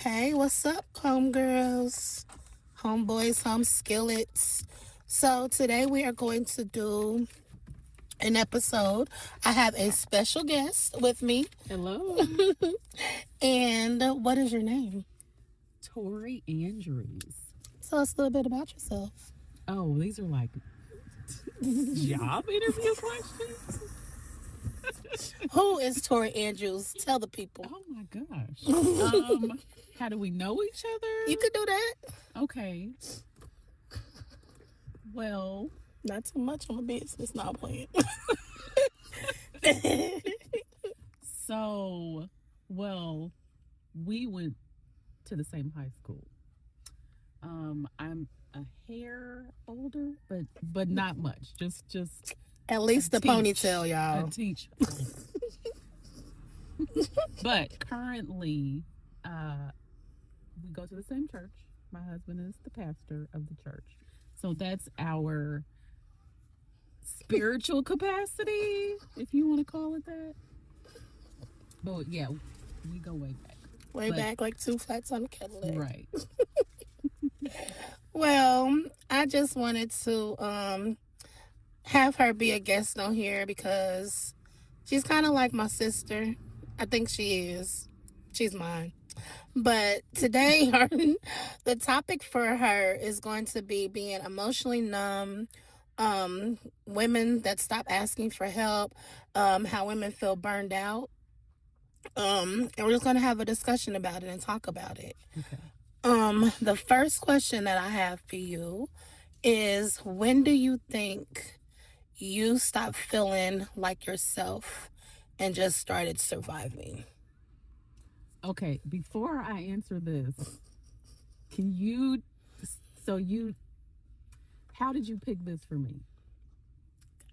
Hey, what's up, homegirls, homeboys, home skillets? So, today we are going to do an episode. I have a special guest with me. Hello, And what is your name? Tori Andrews. Tell us a little bit about yourself. Oh, these are like job interview questions? Who is Tori Andrews? Tell the people. Oh my gosh. How do we know each You other? could do that. Okay. Well, Not too much on my business, not playing. so, well, we went to the same high school. I'm a hair older, but not much. Just At least the ponytail, a y'all. teach. But currently, we go to the same church. My husband is the pastor of the church. So that's our spiritual capacity, if you want to call it that. But yeah, we go way back. Way But- back like two flats on the Cadillac. Right. Well, I just wanted to have her be a guest on here because she's kind of like my sister. I think she is. She's mine. But today, the topic for her is going to be being emotionally numb, women that stop asking for help, how women feel burned out. And we're just going to have a discussion about it and talk about it. Okay. The first question that I have for you is, when do you think you stopped feeling like yourself and just started surviving? Okay. Before I answer this, can you? So you, how did you pick this for me?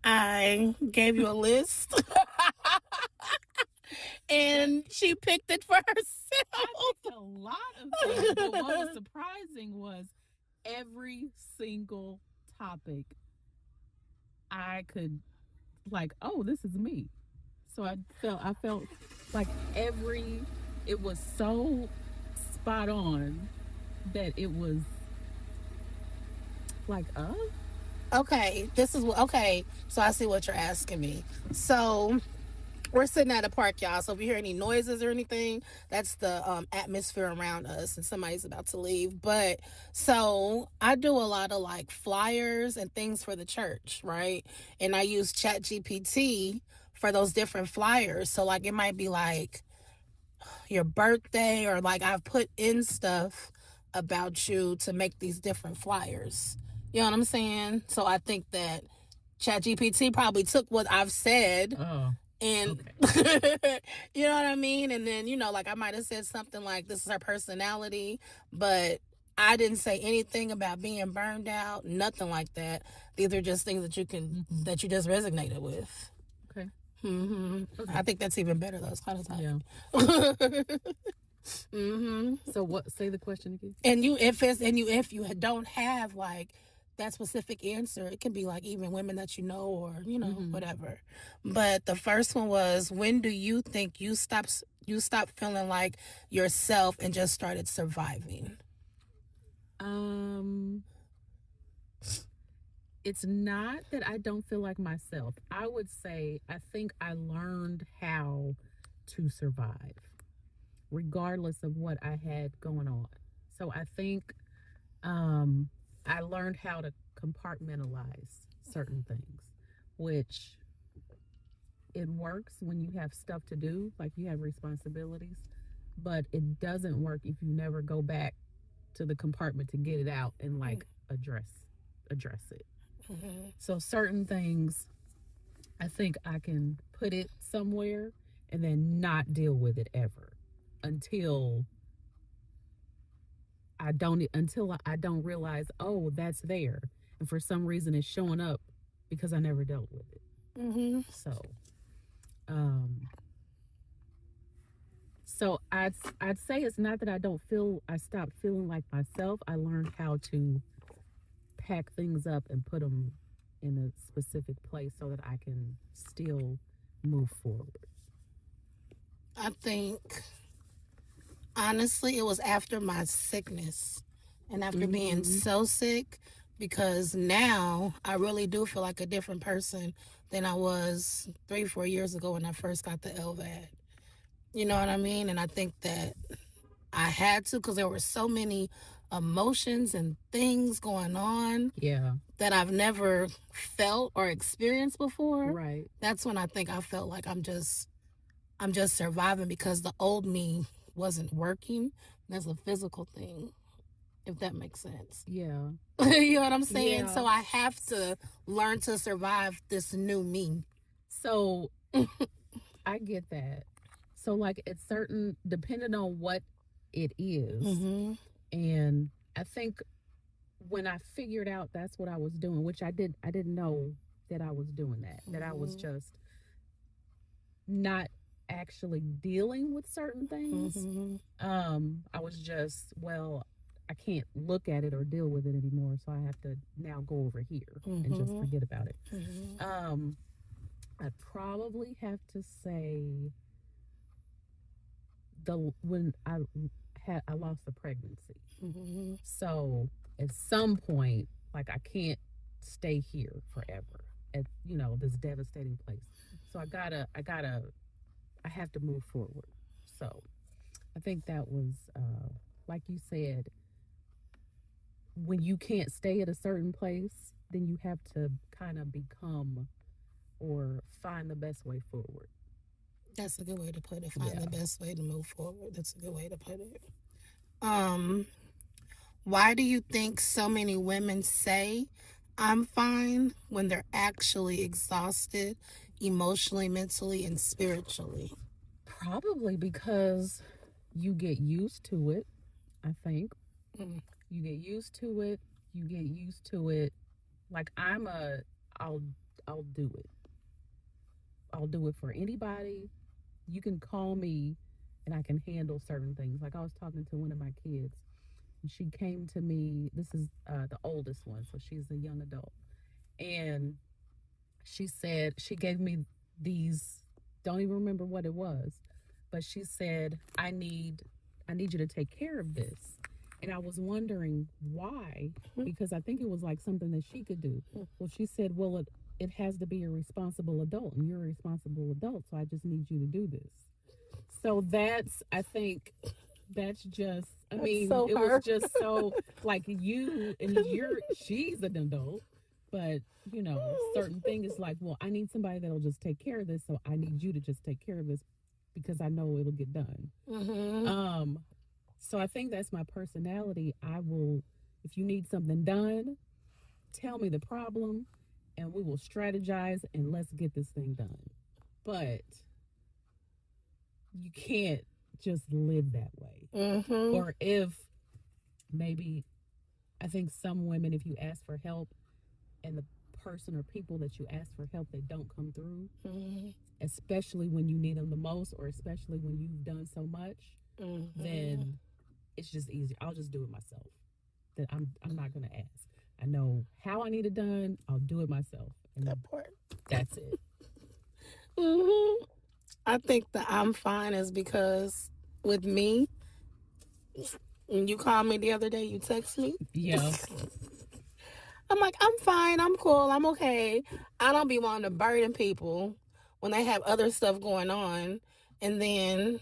I gave you a list and she picked it for herself. I picked a lot of things, but what was surprising was every single topic I could like, oh, this is me. So I felt like it was so spot on that it was like, Okay, so I see what you're asking me. So we're sitting at a park, y'all. So if you hear any noises or anything, that's the atmosphere around us, and somebody's about to leave. But so I do a lot of like flyers and things for the church, right? And I use Chat GPT for those different flyers. So like it might be like your birthday, or like I've put in stuff about you to make these different flyers. You know what I'm saying? So I think that Chat GPT probably took what I've said oh, and okay. you know what I mean? And then, like I might have said something like, this is her personality, but I didn't say anything about being burned out, nothing like that. These are just things that that you just resonated with. Okay. Okay. I think that's even better though. It's kind of tight. Yeah. So what? Say the question again. And if you don't have like that specific answer, it can be like even women that you know, or whatever. But the first one was, when do you think you stopped feeling like yourself and just started surviving? It's not that I don't feel like myself. I would say I think I learned how to survive regardless of what I had going on. So I think I learned how to compartmentalize certain things, which it works when you have stuff to do, like you have responsibilities, but it doesn't work if you never go back to the compartment to get it out and like address it. So certain things, I think I can put it somewhere and then not deal with it ever until I don't realize, oh, that's there, and for some reason it's showing up because I never dealt with it. So I'd say it's not that I stopped feeling like myself. I learned how to pack things up and put them in a specific place so that I can still move forward. I think Honestly, it was after my sickness and after being Mm-hmm. so sick, because now I really do feel like a different person than I was 3, 4 years ago when I first got the LVAD. You know what I mean? And I think that I had to, because there were so many emotions and things going on Yeah. that I've never felt or experienced before. Right. That's when I think I felt like I'm just surviving, because the old me wasn't working. That's a physical thing, if that makes sense. Yeah. You know what I'm saying? Yeah. So I have to learn to survive this new me. So I get that. So like it's certain depending on what it is. Mm-hmm. And I think when I figured out that's what I was doing, which I didn't know that I was doing that. That I was Mm-hmm. just not actually dealing with certain things. Mm-hmm. I was just, well, I can't look at it or deal with it anymore, so I have to now go over here and just Mm-hmm. forget about it. Mm-hmm. Um, I probably have to say the when I lost a pregnancy. Mm-hmm. So at some point, like I can't stay here forever at this devastating place. So I have to move forward. So I think that was like you said, when you can't stay at a certain place, then you have to kind of become or find the best way forward. That's a good way to put it. Find Yeah. the best way to move forward. That's a good way to put it. Um, why do you think so many women say I'm fine when they're actually exhausted emotionally, mentally, and spiritually? Probably because you get used to it, I think. Mm. You get used to it. You get used to it. Like I'll I'll do it. I'll do it for anybody. You can call me and I can handle certain things. Like I was talking to one of my kids and she came to me. This is the oldest one, so she's a young adult. And she said, she gave me these, don't even remember what it was, but she said, I need you to take care of this. And I was wondering why, because I think it was like something that she could do. Well, she said, well, it has to be a responsible adult, and you're a responsible adult, so I just need you to do this. So that's, I think, that's just, I That's mean, so it was her. just so like she's an adult, but certain thing is like, well, I need somebody that'll just take care of this, so I need you to just take care of this because I know it'll get done. Mm-hmm. So I think that's my personality. I will, if you need something done, tell me the problem, and we will strategize and let's get this thing done. But you can't just live that way. Mm-hmm. Or if maybe, I think some women, if you ask for help and the person or people that you ask for help, they don't come through, Mm-hmm. especially when you need them the most, or especially when you've done so much, Mm-hmm. then it's just easy. I'll just do it myself. That I'm not gonna ask. I know how I need it done. I'll do it myself, and That part. that's it. Mm-hmm. I think that I'm fine is because with me, when you called me the other day, you text me. Yeah. I'm like, I'm fine, I'm cool, I'm okay. I don't be wanting to burden people when they have other stuff going on. And then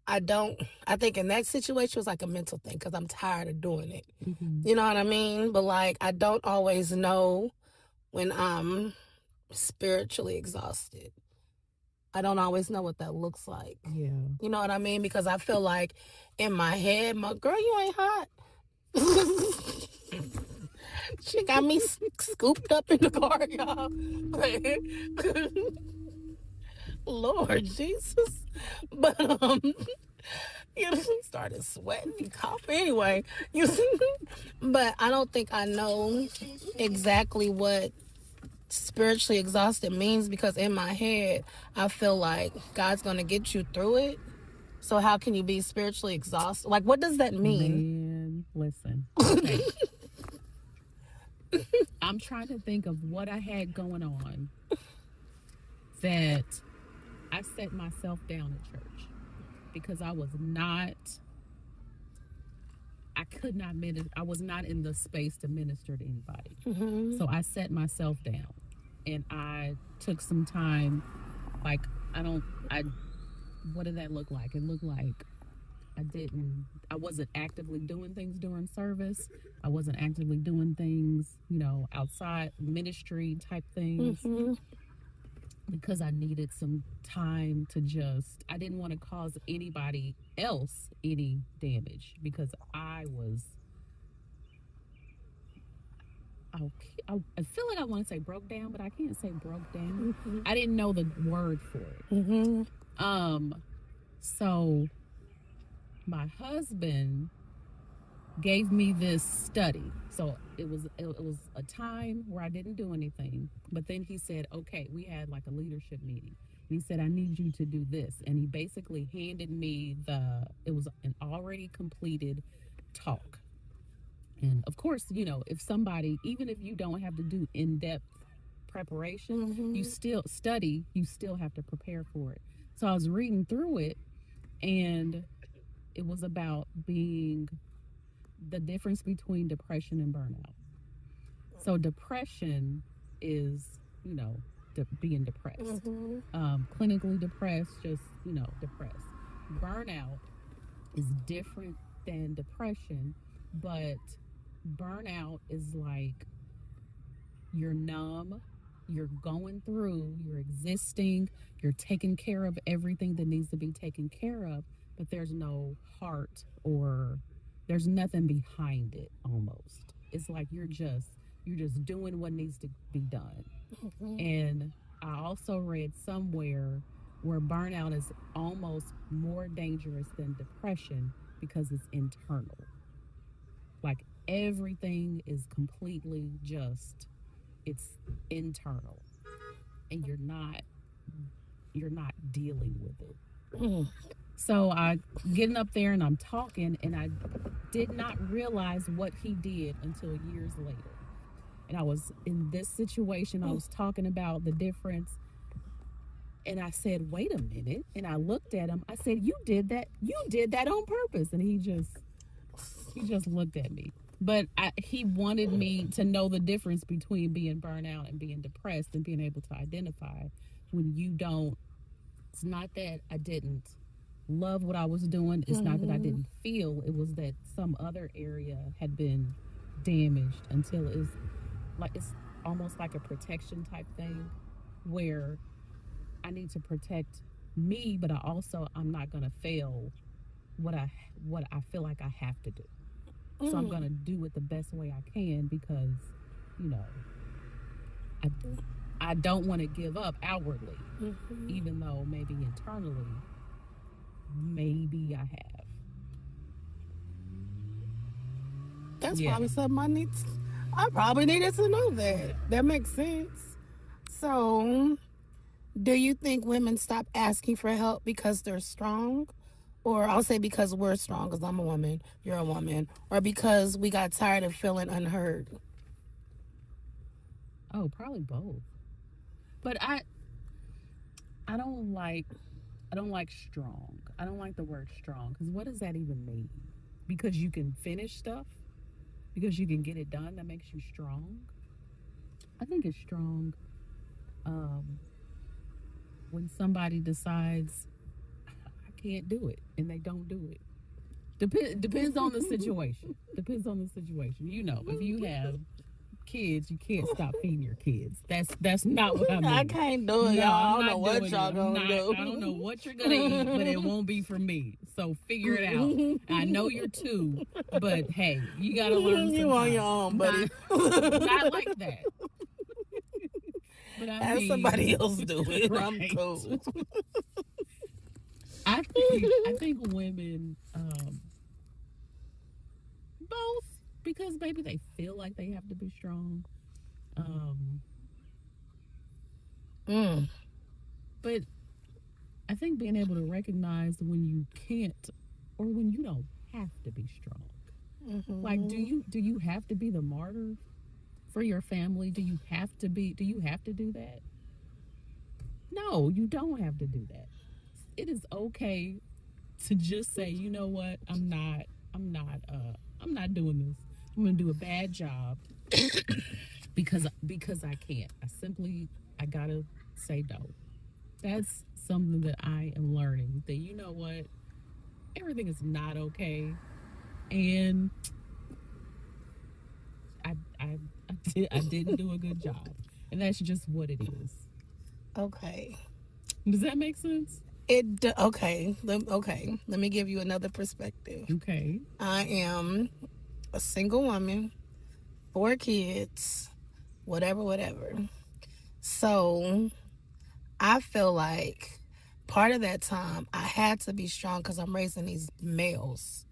I don't, I think in that situation it was like a mental thing because I'm tired of doing it. Mm-hmm. You know what I mean? But like, I don't always know when I'm spiritually exhausted. I don't always know what that looks like. Yeah. You know what I mean? Because I feel like in my head, my girl, you ain't hot. She got me scooped up in the car, y'all. Lord Jesus. But you know, started sweating and coughing anyway. You see? But I don't think I know exactly what spiritually exhausted means, because in my head I feel like God's gonna get you through it. So how can you be spiritually exhausted? Like, what does that mean? Man, listen. Okay. I'm trying to think of what I had going on that I set myself down at church. because I could not minister. I was not in the space to minister to anybody. Mm-hmm. So I set myself down and I took some time. Like, what did that look like? It looked like I wasn't actively doing things during service. I wasn't actively doing things, outside ministry type things. Mm-hmm. Because I needed some time I didn't want to cause anybody else any damage because I feel like I want to say broke down, but I can't say broke down. Mm-hmm. I didn't know the word for it. Mm-hmm. So my husband gave me this study. So it was a time where I didn't do anything, but then he said, okay, we had like a leadership meeting. And he said, I need you to do this. And he basically handed me it was an already completed talk. And of course, if somebody, even if you don't have to do in-depth preparation, Mm-hmm. you still have to prepare for it. So I was reading through it, and it was about the difference between depression and burnout. So depression is, being depressed, Mm-hmm. clinically depressed, just, depressed. Burnout is different than depression, but burnout is like you're numb, you're going through, you're existing, you're taking care of everything that needs to be taken care of, but there's no heart or there's nothing behind it almost. It's like you're just doing what needs to be done. Mm-hmm. And I also read somewhere where burnout is almost more dangerous than depression because it's internal. Like everything is completely it's internal, and you're not dealing with it. Mm-hmm. So I getting up there and I'm talking, and I did not realize what he did until years later. And I was in this situation, I was talking about the difference, and I said, wait a minute. And I looked at him, I said, you did that on purpose. And he just looked at me. But he wanted me to know the difference between being burnout and being depressed, and being able to identify when you don't. It's not that I didn't love what I was doing. It's not that I didn't feel. It was that some other area had been damaged until it's almost like a protection type thing where I need to protect me, but I'm not going to fail what I feel like I have to do. So I'm going to do it the best way I can because, I don't want to give up outwardly, even though maybe internally, maybe I have. That's probably something I probably needed to know that. Yeah. That makes sense. So, do you think women stop asking for help because they're strong? Or I'll say because we're strong, because I'm a woman, you're a woman. Or because we got tired of feeling unheard? Oh, probably both. But I don't like strong. I don't like the word strong, because what does that even mean? Because you can finish stuff? Because you can get it done, that makes you strong? I think it's strong when somebody decides I can't do it, and they don't do it. Depends on the situation. Depends on the situation. If you have kids, you can't stop feeding your kids. That's not what I mean. I can't do it, No, y'all. I I'm don't not know what doing y'all it. gonna do. I don't know what you're gonna eat, but it won't be for me. So figure it out. I know you're two, but hey, you gotta learn. You on your own, buddy. Not like that. But Have somebody else do it. Right. I'm cool. I think women both, because maybe they feel like they have to be strong. But I think being able to recognize when you can't, or when you don't have to be strong. Like, do you have to be the martyr for your family? Do you have to do that? No, you don't have to do that. It is okay to just say, you know what, I'm not doing this. I'm gonna do a bad job because I can't. I gotta say no. That's something that I am learning. That you know what, everything is not okay, and I didn't do a good job, and that's just what it is. Okay. Does that make sense? Okay. Okay. Let me give you another perspective. Okay. I am a single woman, 4 kids, whatever, whatever. So I feel like part of that time I had to be strong because I'm raising these males,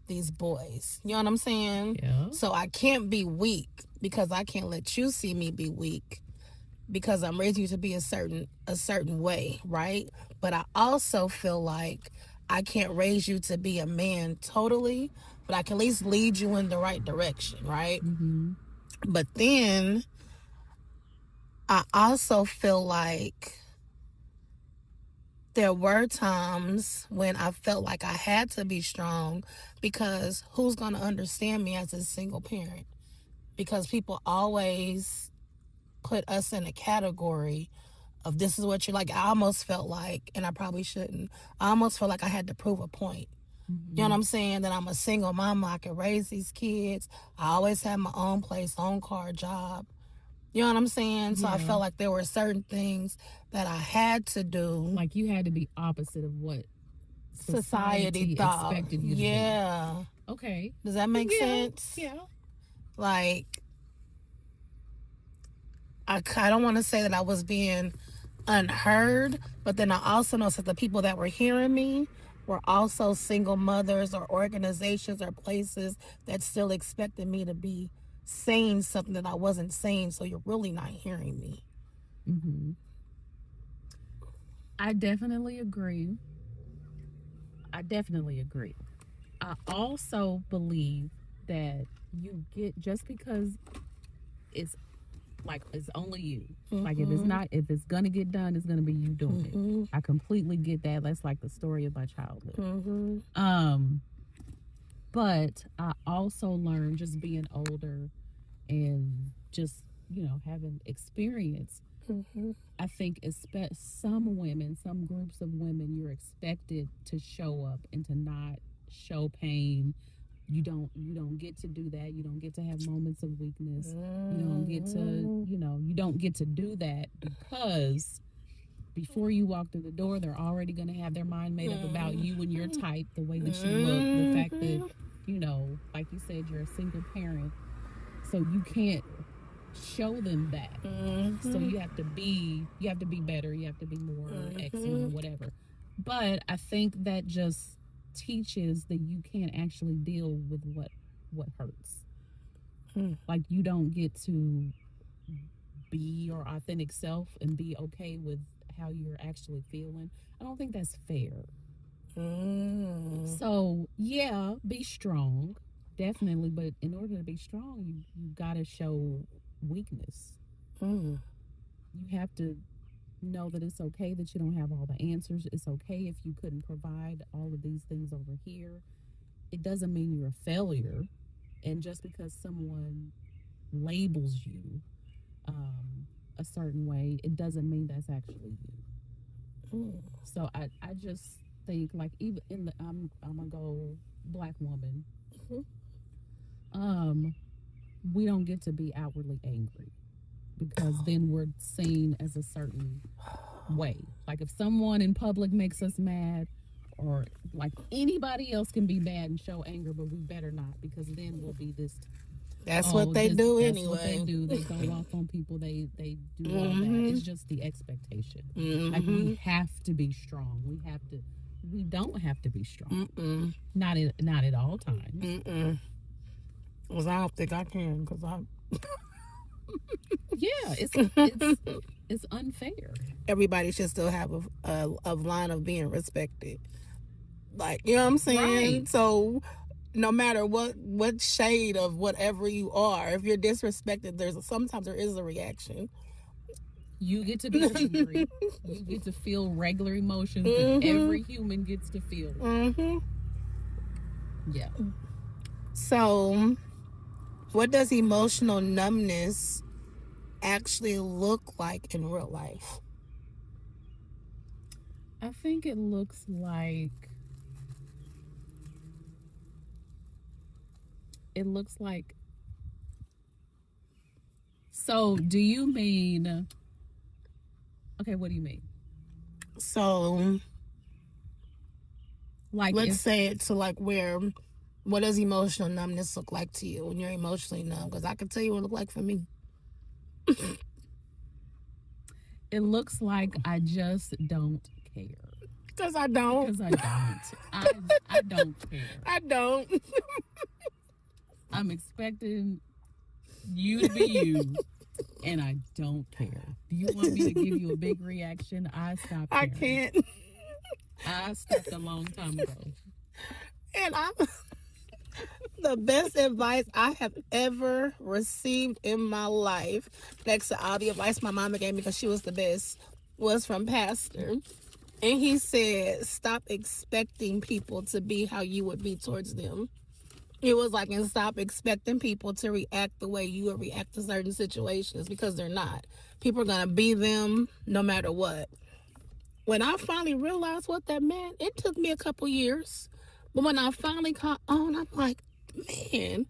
these boys. You know what I'm saying? Yeah. So I can't be weak because I can't let you see me be weak because I'm raising you to be a certain way, right? But I also feel like I can't raise you to be a man totally, but I can at least lead you in the right direction, right? Mm-hmm. But then I also feel like there were times when I felt like I had to be strong because who's going to understand me as a single parent? Because people always put us in a category of this is what you like. I almost felt like, and I probably shouldn't, I almost felt like I had to prove a point. You know Mm-hmm. what I'm saying? That I'm a single mama. I can raise these kids. I always had my own place, own car, job. You know what I'm saying? So I Yeah. felt like there were certain things that I had to do. Like you had to be opposite of what Society society thought. expected you to be. Yeah. Okay. Does that make Yeah. sense? Yeah. Like, I don't want to say that I was being unheard, but then I also know that the people that were hearing me were also single mothers or organizations or places that still expected me to be saying something that I wasn't saying, so you're really not hearing me. Mm-hmm. I definitely agree. I definitely agree. I also believe that you get just because it's like it's only you. Like Mm-hmm. if it's gonna get done, it's gonna be you doing it. Mm-hmm. I completely get that. That's like the story of my childhood. Mm-hmm. Um, but I also learned just being older and just having experience. Mm-hmm. I think some women, some groups of women, you're expected to show up and to not show pain. You don't get to do that. You don't get to have moments of weakness. You don't get to do that because before you walk through the door, they're already going to have their mind made up about you and your type, the way that you look, the fact that like you said, you're a single parent, so you can't show them that. So you have to be better, you have to be more excellent, whatever. But I think that just teaches that you can't actually deal with what hurts. Like you don't get to be your authentic self and be okay with how you're actually feeling. I don't think that's fair. So yeah, be strong, definitely. But in order to be strong, you gotta show weakness. You have to know that it's okay that you don't have all the answers. It's okay if you couldn't provide all of these things over here. It doesn't mean you're a failure. And just because someone labels you a certain way, it doesn't mean that's actually you. So I just think like even in the I'm gonna go black woman. We don't get to be outwardly angry because then we're seen as a certain way. Like if someone in public makes us mad, or like anybody else can be mad and show anger, but we better not because then we'll be this. That's what they do That's what they anyway. do. They go off on people. They do all that. Mm-hmm. It's just the expectation. Like Mm-hmm. we have to be strong. We have to. We don't have to be strong. Mm-mm. Not at all times. Mm-mm. Because I don't think I can. Because I. Yeah, it's unfair. Everybody should still have a line of being respected. Like, you know what I'm saying? Right. So no matter what shade of whatever you are, if you're disrespected, sometimes there is a reaction. You get to be angry. You get to feel regular emotions that every human gets to feel. Yeah. So, what does emotional numbness actually look like in real life? I think it looks like so do you mean okay, what do you mean? So, Like let's if say it to like where, what does emotional numbness look like to you when you're emotionally numb? Because I can tell you what it look like for me. it looks like I just don't care. Because I don't. Because I don't. I don't care. I don't. I'm expecting you to be you, and I don't care. Do you want me to give you a big reaction? I stopped I caring. can't. I stopped a long time ago. And I'm the best advice I have ever received in my life, next to all the advice my mama gave me because she was the best, was from Pastor. And he said, stop expecting people to be how you would be towards them. It was like, and stop expecting people to react the way you would react to certain situations, because they're not. People are going to be them no matter what. When I finally realized what that meant, it took me a couple years. But when I finally caught on, I'm like, man,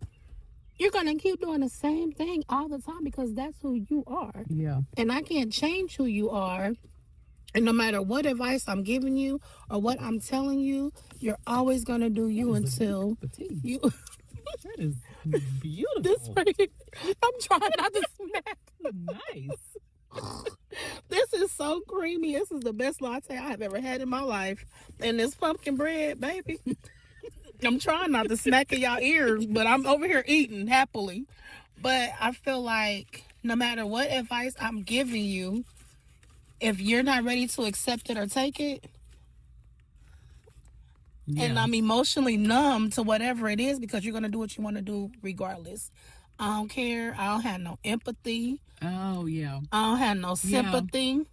you're going to keep doing the same thing all the time because that's who you are. Yeah. And I can't change who you are. And no matter what advice I'm giving you or what I'm telling you, you're always going to do you until you... That is beautiful. This right, I'm trying not to smack. Nice. This is so creamy. This is the best latte I have ever had in my life. And this pumpkin bread, baby. I'm trying not to smack in y'all ears, but I'm over here eating happily. But I feel like no matter what advice I'm giving you, if you're not ready to accept it or take it, and I'm emotionally numb to whatever it is, because you're going to do what you want to do regardless. I don't care. I don't have no empathy. Oh, yeah. I don't have no sympathy. Yeah.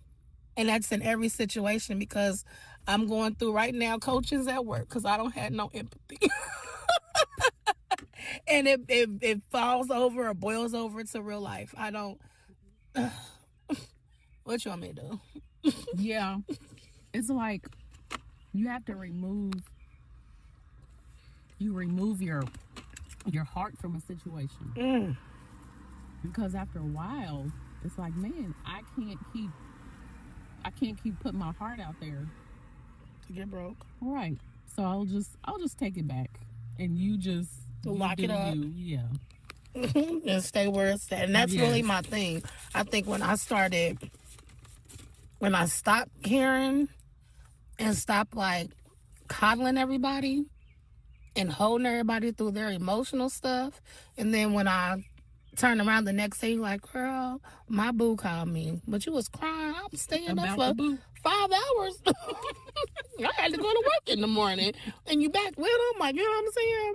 And that's in every situation, because I'm going through right now coaches at work because I don't have no empathy. And it falls over or boils over to real life. I don't... What you want me to do? Yeah. It's like you have to remove your heart from a situation. Because after a while, it's like, man, I can't keep putting my heart out there to get broke. Right. So I'll just take it back, and you just lock it up. Yeah. And stay where it's at. And that's really my thing. I think when I stopped caring and stopped like coddling everybody and holding everybody through their emotional stuff, and then when I turn around the next day, like, girl, my boo called me, but you was crying. I'm staying up for 5 hours. I had to go to work in the morning, and you back with them, like, you know what I'm saying?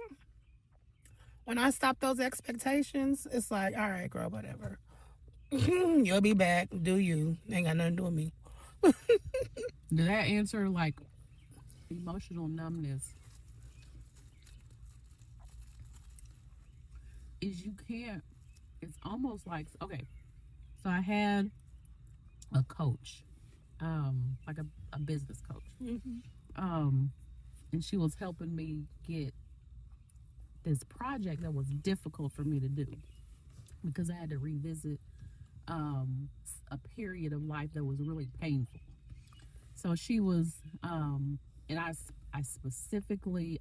When I stop those expectations, it's like, all right, girl, whatever. You'll be back. Do you? Ain't got nothing to do with me. Did that answer like emotional numbness? Is you can't. It's almost like, okay. So I had a coach, like a business coach, and she was helping me get this project that was difficult for me to do because I had to revisit a period of life that was really painful. So she was, and I specifically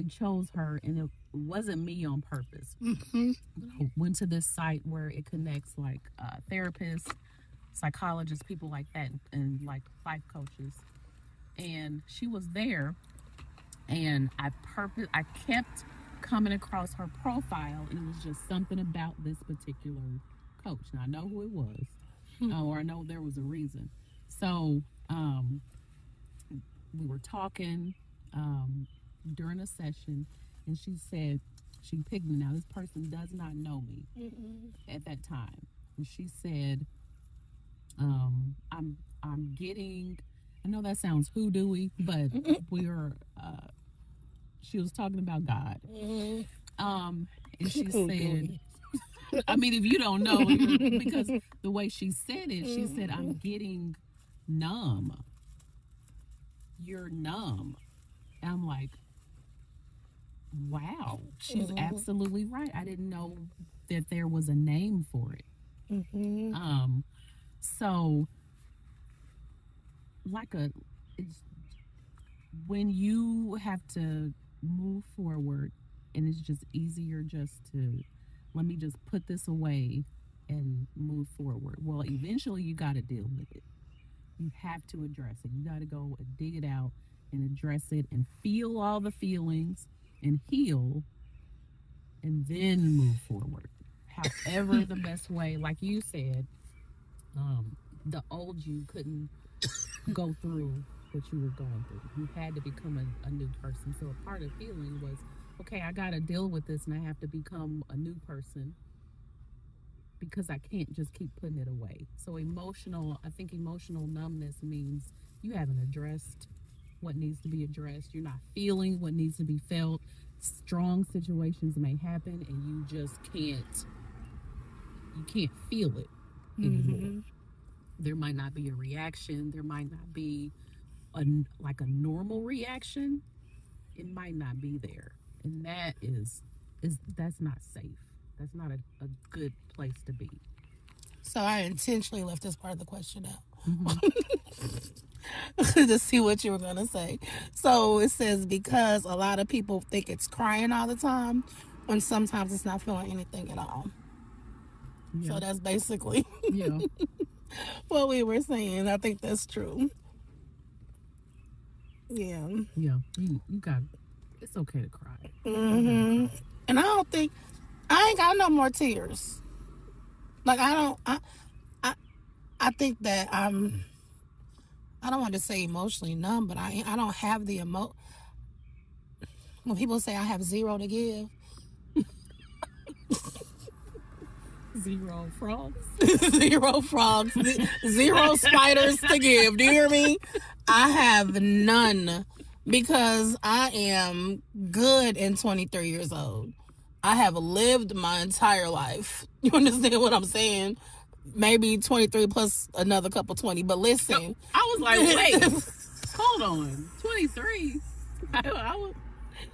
chose her, and it wasn't me on purpose. I went to this site where it connects like therapists, psychologists, people like that, and like life coaches. And she was there, and I kept coming across her profile, and it was just something about this particular coach. Now I know who it was, or I know there was a reason. So we were talking during a session, and she picked me. Now this person does not know me at that time, and she said, I'm getting. I know that sounds hoodooey, but we were. She was talking about God. And she said, I mean, if you don't know, because the way she said it, she said, I'm getting numb. You're numb. And I'm like, wow, she's absolutely right. I didn't know that there was a name for it. So, like it's when you have to move forward, and it's just easier just to let me just put this away and move forward. Well, eventually you got to deal with it. You have to address it. You got to go and dig it out and address it and feel all the feelings and heal and then move forward. However, the best way, like you said, the old you couldn't go through what you were going through. You had to become a new person. So a part of healing was, okay, I got to deal with this and I have to become a new person because I can't just keep putting it away. So I think emotional numbness means you haven't addressed what needs to be addressed. You're not feeling what needs to be felt. Strong situations may happen and you just can't feel it anymore. There might not be a reaction. There might not be a normal reaction. It might not be there. And that that's not safe. That's not a good place to be. So I intentionally left this part of the question out. To see what you were going to say. So it says, because a lot of people think it's crying all the time when sometimes it's not feeling anything at all. Yeah. So that's basically what we were saying. I think that's true. Yeah. Yeah. You got it's okay to cry. And I ain't got no more tears. Like I think that I don't want to say emotionally numb, but I don't have the when people say I have zero to give. Zero frogs. Zero frogs. Zero spiders to give. Do you hear me? I have none because I am good and 23 years old. I have lived my entire life. You understand what I'm saying? Maybe 23 plus another couple 20. But listen. I was like, wait, hold on. 23? I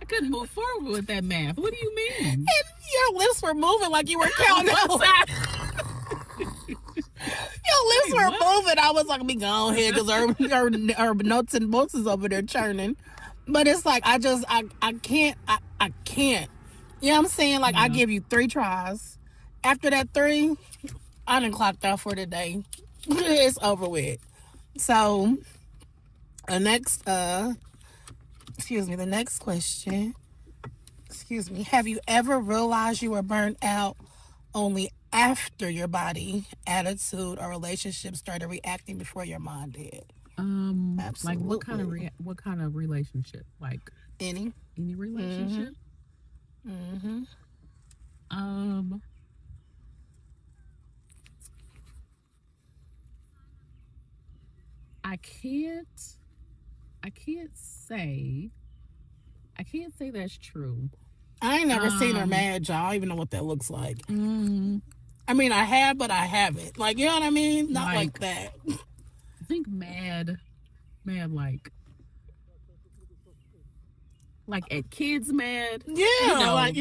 couldn't move forward with that math. What do you mean? And your lips were moving like you were counting out. Your lips were moving. I was like, be gone here because her notes and bolts is over there churning. But it's like, I can't. You know what I'm saying? Like, I give you 3 tries. After that 3, I done clocked out for the day. It's over with. So, the next question. Have you ever realized you were burnt out only after your body, attitude, or relationship started reacting before your mind did? Absolutely. Like what kind of relationship? Like any relationship? I can't say that's true. I ain't never seen her mad, y'all. I don't even know what that looks like. I mean, I have, but I haven't. Like, you know what I mean? Not like that. I think mad like at kids mad. Yeah, you know, like,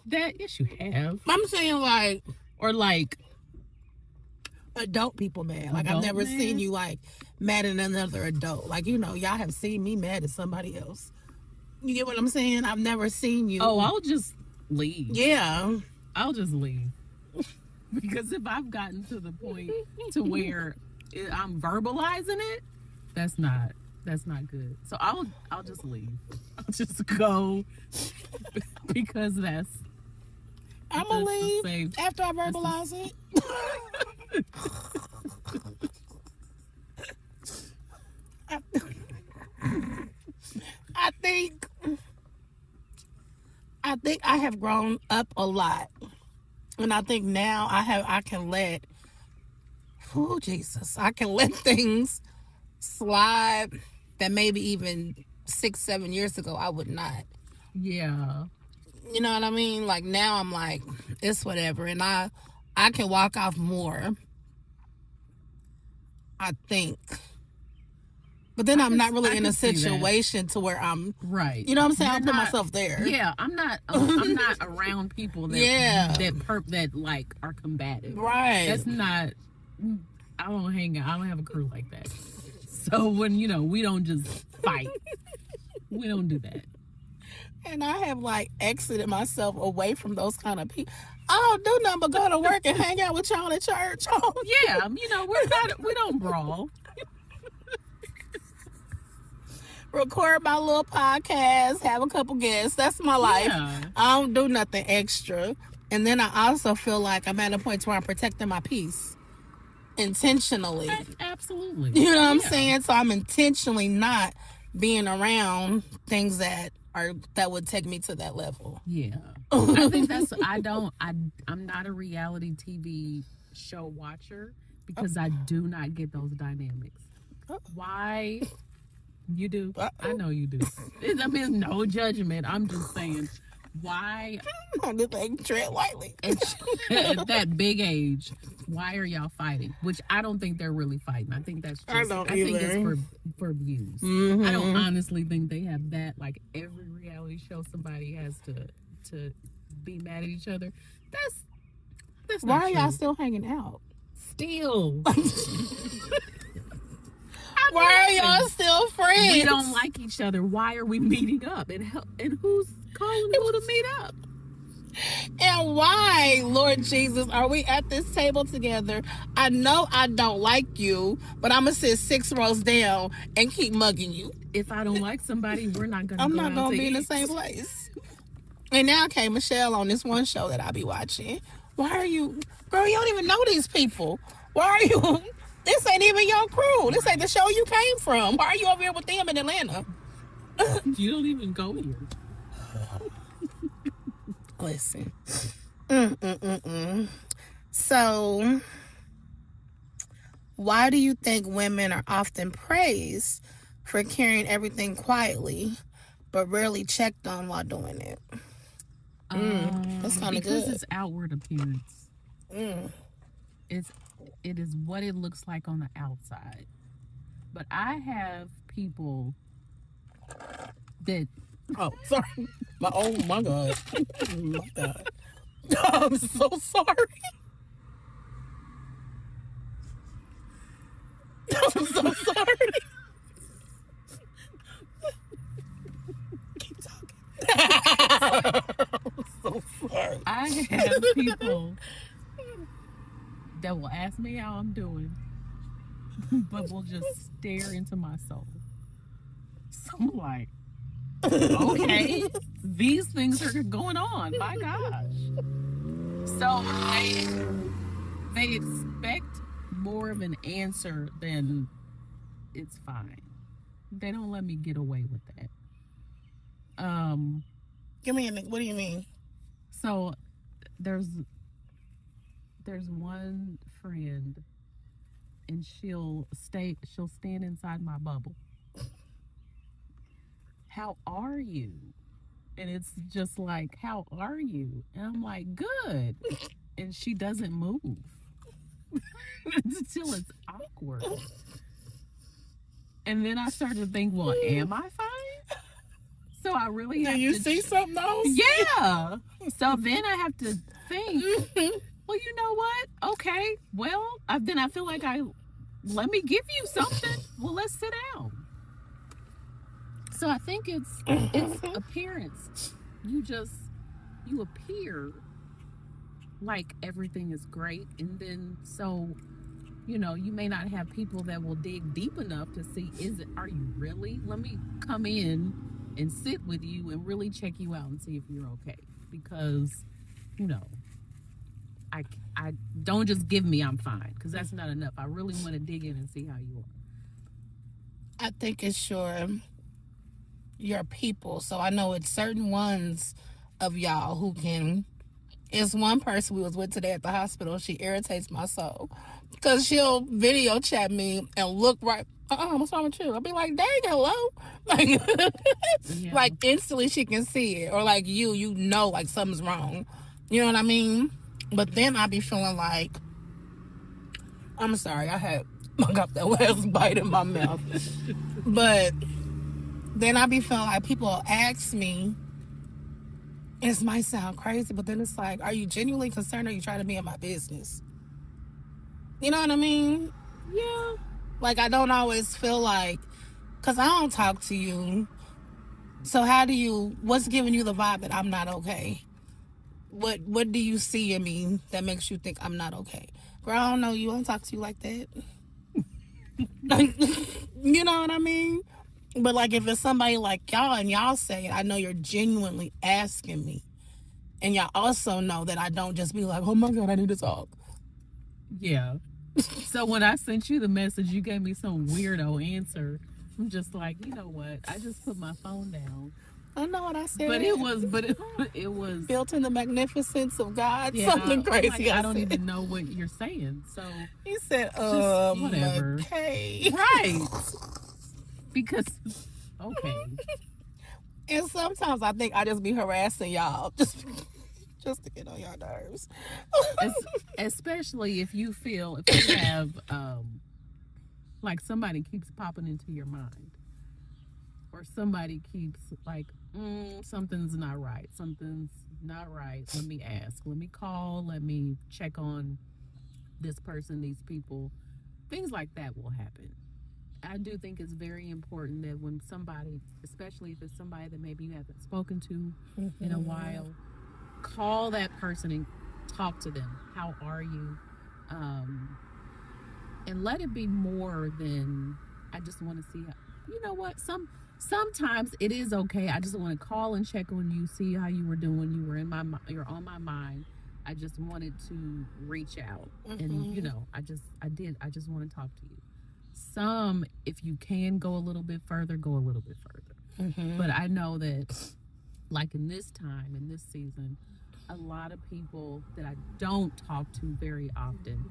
That, yes, you have. I'm saying like, or like adult people mad. Like, I've never seen you like mad at another adult. Like, you know, y'all have seen me mad at somebody else. You get what I'm saying? I've never seen you. Oh, I'll just leave. Yeah. I'll just leave. Because if I've gotten to the point to where I'm verbalizing it, that's not good. So I'll just leave. I'll just go because I'm gonna leave after I verbalize it. I think I have grown up a lot And I think now I can let, oh Jesus, I can let things slide that maybe even 6, 7 years ago I would not. Yeah. You know what I mean? Like now I'm like, it's whatever, and I can walk off more, I think. But then I'm not really I in a could see that. situation to where I'm Right. You know what I'm saying? You're I'll put not- myself there. Yeah, I'm not around people that Yeah. that like are combative. Right. That's not. I don't hang out. I don't have a crew like that. So when we don't just fight. We don't do that. And I have like exited myself away from those kind of people. I don't do nothing but go to work and hang out with y'all at church. Yeah, we don't brawl. Record my little podcast, have a couple guests. That's my life. Yeah. I don't do nothing extra. And then I also feel like I'm at a point where I'm protecting my peace intentionally. Absolutely. You know what I'm saying? So I'm intentionally not being around things that would take me to that level. Yeah. I think I'm not a reality TV show watcher because I do not get those dynamics. Why? You do? I know you do. I mean, no judgment. I'm just saying, why? I'm just like, tread lightly. At that big age, why are y'all fighting? Which I don't think they're really fighting. I think that's just, think it's for views. Mm-hmm. I don't honestly think they have that. Like every reality show, somebody has to be mad at each other. That's why not are true. y'all still hanging out? Still. Why are y'all still friends? We don't like each other. Why are we meeting up? And who's calling who to meet up? And why, Lord Jesus, are we at this table together? I know I don't like you, but I'm going to sit 6 rows down and keep mugging you. If I don't like somebody, we're not going to I'm not going to be in the same place. And now came Michelle on this one show that I be watching. Why are you... Girl, you don't even know these people. Why are you... This ain't even your crew. This ain't the show you came from. Why are you over here with them in Atlanta? You don't even go here. Listen. So, why do you think women are often praised for carrying everything quietly, but rarely checked on while doing it? That's kind of good. Because it's outward appearance. It is what it looks like on the outside. But I have people that... Oh, sorry. Oh, my God. My God. I'm so sorry. I'm so sorry. Keep talking. I'm so sorry. I have people that will ask me how I'm doing, but will just stare into my soul. So I'm like, okay, these things are going on. My gosh. So they expect more of an answer than it's fine. They don't let me get away with that. Give me what do you mean? So there's one friend, and she'll stand inside my bubble. How are you? And it's just like, how are you? And I'm like, good. And she doesn't move until it's awkward. And then I start to think, well, am I fine? So I really have to... Do you see something else? Yeah. So then I have to think, well, you know what? Okay. Well, then I feel like let me give you something. Well, let's sit down. So I think it's appearance. You appear like everything is great, and then you may not have people that will dig deep enough to see, are you really? Let me come in and sit with you and really check you out and see if you're okay. Because, I don't just give me I'm fine, because that's not enough. I really want to dig in and see how you are. I think it's your people. So I know it's certain ones of y'all who can It's one person we was with today at the hospital. She irritates my soul because she'll video chat me and look right. What's wrong with you? I'll be like, dang, hello, like, Yeah. like instantly she can see it, or like you know, like something's wrong. You know what I mean? But then I be feeling like, I'm sorry, I got that last bite in my mouth, but then I be feeling like people ask me. This might sound crazy, but then it's like, are you genuinely concerned, or are you trying to be in my business? You know what I mean? Yeah. Like, I don't always feel like, because I don't talk to you. So what's giving you the vibe that I'm not okay? What do you see in me that makes you think I'm not okay? Girl, I don't know you. I don't talk to you like that. You know what I mean? But like, if it's somebody like y'all and y'all say it, I know you're genuinely asking me. And y'all also know that I don't just be like, oh my God, I need to talk. Yeah. So when I sent you the message, you gave me some weirdo answer. I'm just like, you know what? I just put my phone down. I know what I said. But it was built in the magnificence of God. Yeah, Something crazy. Like, I don't even know what you're saying. So he said, whatever. Okay. Right. Because okay. And sometimes I think I just be harassing y'all just to get on your nerves. Especially if you have like somebody keeps popping into your mind, or somebody keeps like, something's not right. Let me ask. Let me call. Let me check on this person, these people. Things like that will happen. I do think it's very important that when somebody, especially if it's somebody that maybe you haven't spoken to in a while, call that person and talk to them. How are you? And let it be more than, I just want to see how, you know what, sometimes it is okay. I just want to call and check on you, see how you were doing. You're on my mind. I just wanted to reach out, and I just want to talk to you. Some, if you can go a little bit further, go a little bit further. But I know that, like in this time, in this season, a lot of people that I don't talk to very often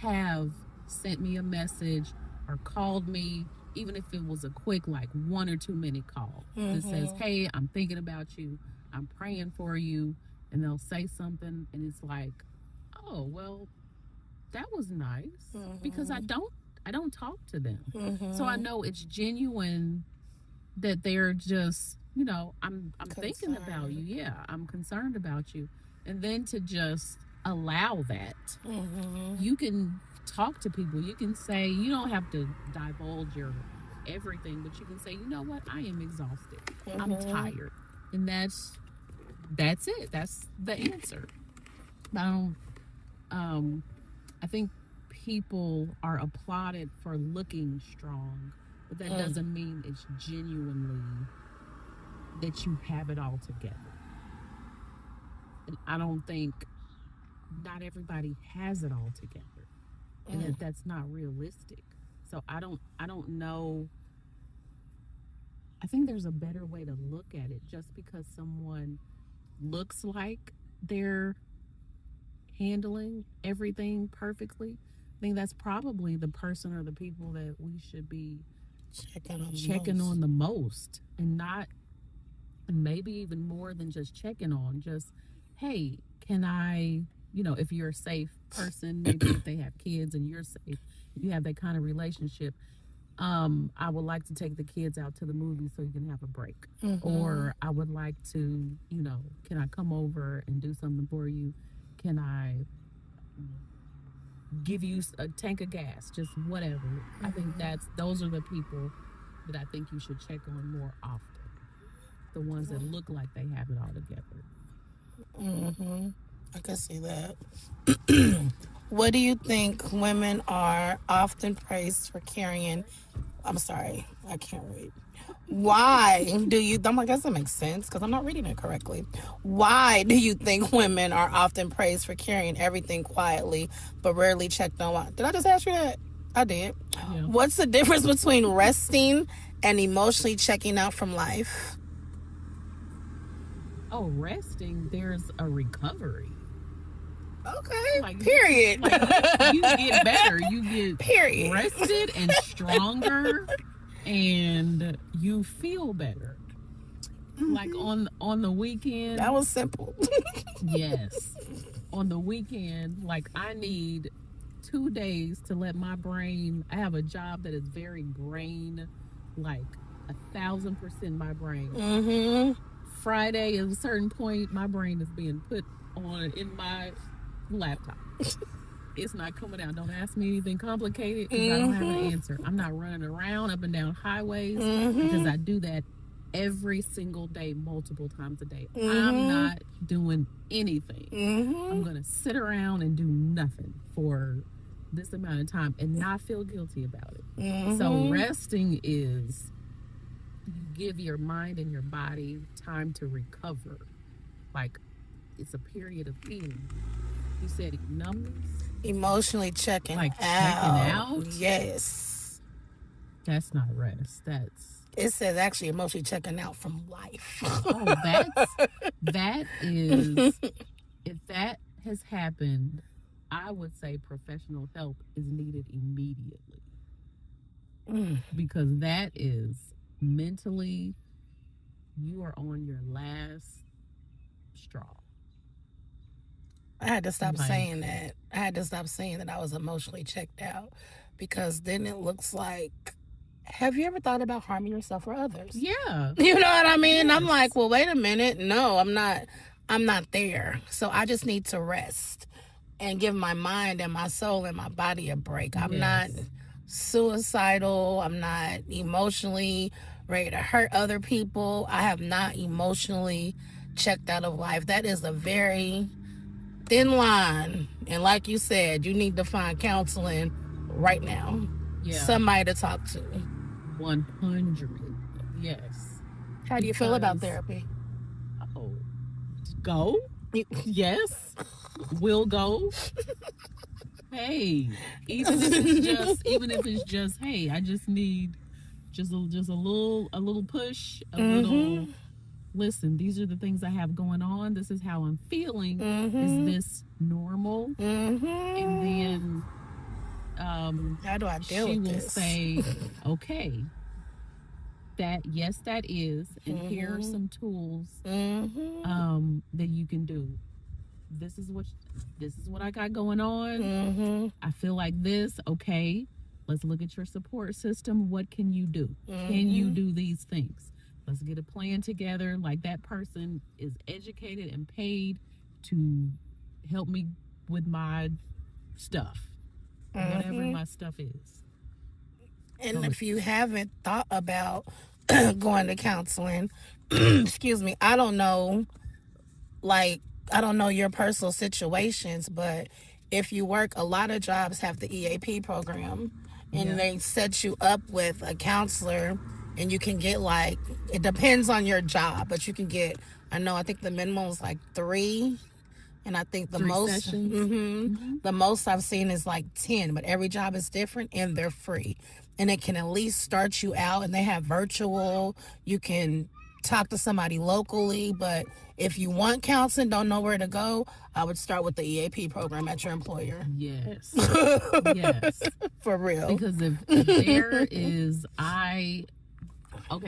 have sent me a message or called me, even if it was a quick, like 1 or 2 minute call that says, hey, I'm thinking about you, I'm praying for you, and they'll say something, and it's like, oh, well, that was nice, because I don't talk to them. So I know it's genuine that they're just, I'm thinking about you. Yeah, I'm concerned about you. And then to just allow that. You can talk to people. You can say, you don't have to divulge your everything, but you can say, you know what, I am exhausted. I'm tired. And that's it. That's the answer. I think people are applauded for looking strong, but that doesn't mean it's genuinely that you have it all together. And I don't think, not everybody has it all together, and that's not realistic. So I don't know. I think there's a better way to look at it. Just because someone looks like they're handling everything perfectly, I think that's probably the person or the people that we should be checking on the most, and maybe even more than just checking on. Just, hey, can I, if you're a safe person, maybe if they have kids and you're safe, you have that kind of relationship. I would like to take the kids out to the movies so you can have a break. Or I would like to, can I come over and do something for you? Can I give you a tank of gas? Just whatever. I think those are the people that I think you should check on more often. The ones that look like they have it all together. I can see that. What do you think women are often praised for carrying? I'm sorry, I can't read. Why do you? I'm like, that doesn't make sense because I'm not reading it correctly. Why do you think women are often praised for carrying everything quietly but rarely checked on? Why? Did I just ask you that? I did. Yeah. What's the difference between resting and emotionally checking out from life? Oh, resting, there's a recovery. Okay. Like, Period. you get better. You get Period. rested and stronger, and you feel better. Like on the weekend. That was simple. Yes. On the weekend, like I need 2 days to let my brain. I have a job that is very brain, like 1,000% my brain. Mm-hmm. Friday, at a certain point, my brain is being put on in my laptop. It's not coming out. Don't ask me anything complicated because I don't have an answer. I'm not running around up and down highways because I do that every single day, multiple times a day. I'm not doing anything. I'm going to sit around and do nothing for this amount of time and not feel guilty about it. So resting is you give your mind and your body time to recover. Like it's a period of healing. You said numbness? Emotionally checking Like out. checking out? Yes. That's not rest. That's It says actually emotionally checking out from life. oh, that is if that has happened, I would say professional help is needed immediately. Because that is mentally you are on your last straw. I had to stop saying that. I had to stop saying that I was emotionally checked out because then it looks like, have you ever thought about harming yourself or others? Yeah. You know what I mean? Yes. I'm like, well, wait a minute. No, I'm not there. So I just need to rest and give my mind and my soul and my body a break. I'm not suicidal. I'm not emotionally ready to hurt other people. I have not emotionally checked out of life. That is a very thin line. And like you said, you need to find counseling right now. Yeah. Somebody to talk to. 100. Yes. How do you feel about therapy? Oh, go? Yes. We'll go. Hey, even if it's just hey, I just need just a little push, a little listen, these are the things I have going on. This is how I'm feeling. Is this normal? And then how do I deal with this? She will say, okay, that is, and here are some tools that you can do. This is what I got going on. I feel like this. Okay, let's look at your support system. What can you do? Can you do these things? Let's get a plan together. Like that person is educated and paid to help me with my stuff, whatever my stuff is. And if you haven't thought about going to counseling, excuse me, I don't know your personal situations, but if you work, a lot of jobs have the EAP program, and they set you up with a counselor, and you can get it depends on your job, but you can get, I think the minimum is 3, and I think the most the most I've seen is 10, but every job is different and they're free, and it can at least start you out, and they have virtual, you can talk to somebody locally, but if you want counseling, don't know where to go, I would start with the EAP program at your employer. Yes. Yes. For real. Because if there is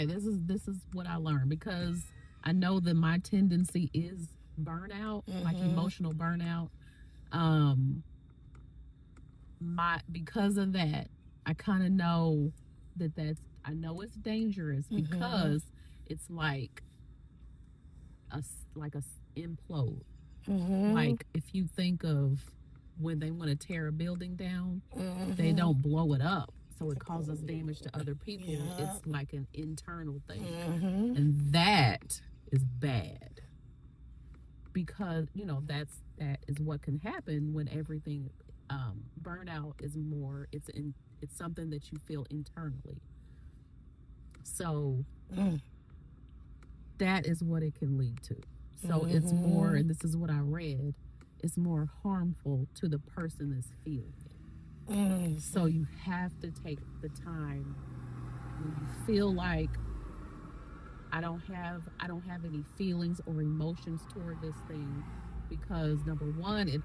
this is what I learned, because I know that my tendency is burnout, like emotional burnout. Because of that, I kind of know I know it's dangerous because it's like a implode. Like if you think of when they want to tear a building down, they don't blow it up so it causes damage to other people. It's like an internal thing, and that is bad, because that is what can happen when everything burnout is more, it's something that you feel internally. So that is what it can lead to. So it's more, and this is what I read, it's more harmful to the person that's feeling it. So you have to take the time when you feel like I don't have any feelings or emotions toward this thing, because number one, it's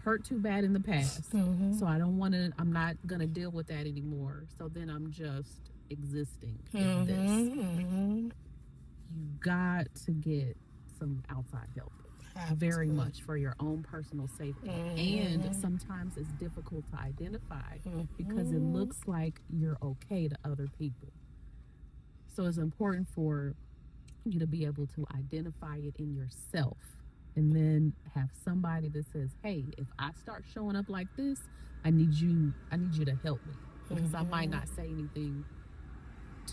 hurt too bad in the past. Mm-hmm. So I don't want to. I'm not gonna deal with that anymore. So then I'm just existing in this. Mm-hmm. You got to get some outside help. Very much for your own personal safety. Mm-hmm. And sometimes it's difficult to identify because it looks like you're okay to other people. So it's important for you to be able to identify it in yourself and then have somebody that says, hey, if I start showing up like this, I need you to help me because I might not say anything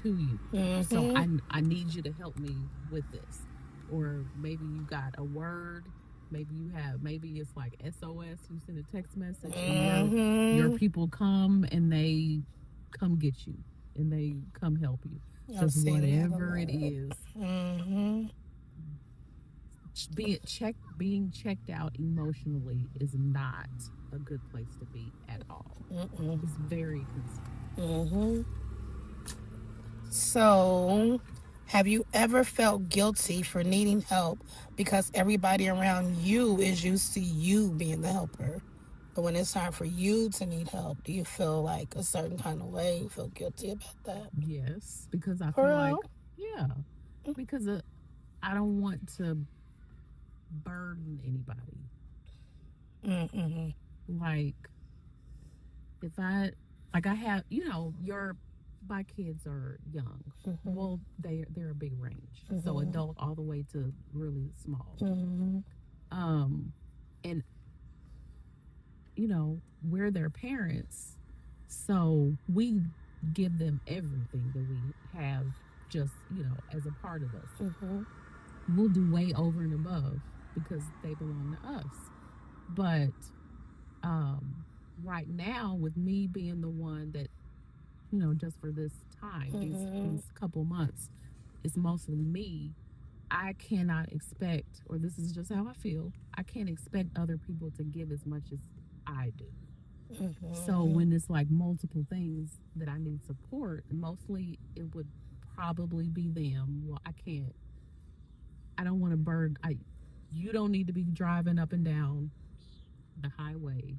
to you. So I need you to help me with this. Or maybe you got a word, maybe it's like SOS, you send a text message and your people come and they come get you and they come help you. Just whatever it is. Being checked out emotionally is not a good place to be at all. It's very concerning. So, have you ever felt guilty for needing help because everybody around you is used to you being the helper? But when it's time for you to need help, do you feel like a certain kind of way? You feel guilty about that? Yes, because I feel like, because I don't want to burden anybody. Like, if I have, my kids are young. Well, they're a big range. So adult all the way to really small. And we're their parents, so we give them everything that we have just, as a part of us. We'll do way over and above because they belong to us. But right now, with me being the one that, just for this time, these couple months, it's mostly me. I cannot expect, or this is just how I feel, I can't expect other people to give as much as I do. So when it's like multiple things that I need support, mostly it would probably be them. Well, I don't want to burden. You don't need to be driving up and down the highway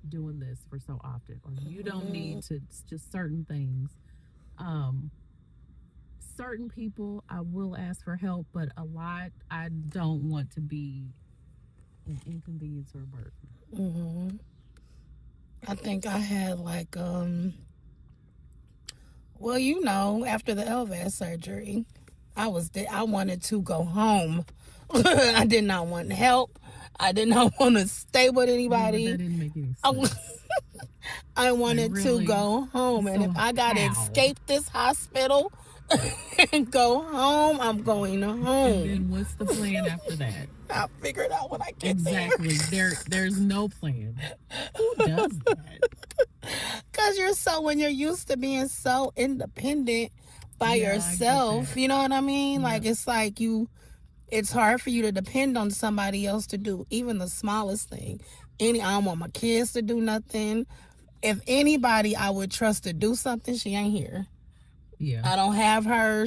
doing this for so often, or you don't need to, just certain things. Certain people I will ask for help, but a lot I don't want to be an inconvenience or a burden. I think I had like after the LVAD surgery, I wanted to go home. I did not want help. I did not want to stay with anybody. Yeah, but that didn't make any sense. I wanted to go home. So and if I got to escape this hospital and go home, I'm going home. And then what's the plan after that? I'll figure it out when I get there. Exactly. There's no plan. Who does that? Because when you're used to being so independent by yourself, you know what I mean? Yeah. Like, it's like it's hard for you to depend on somebody else to do even the smallest thing. I don't want my kids to do nothing. If anybody I would trust to do something, she ain't here. Yeah. I don't have her.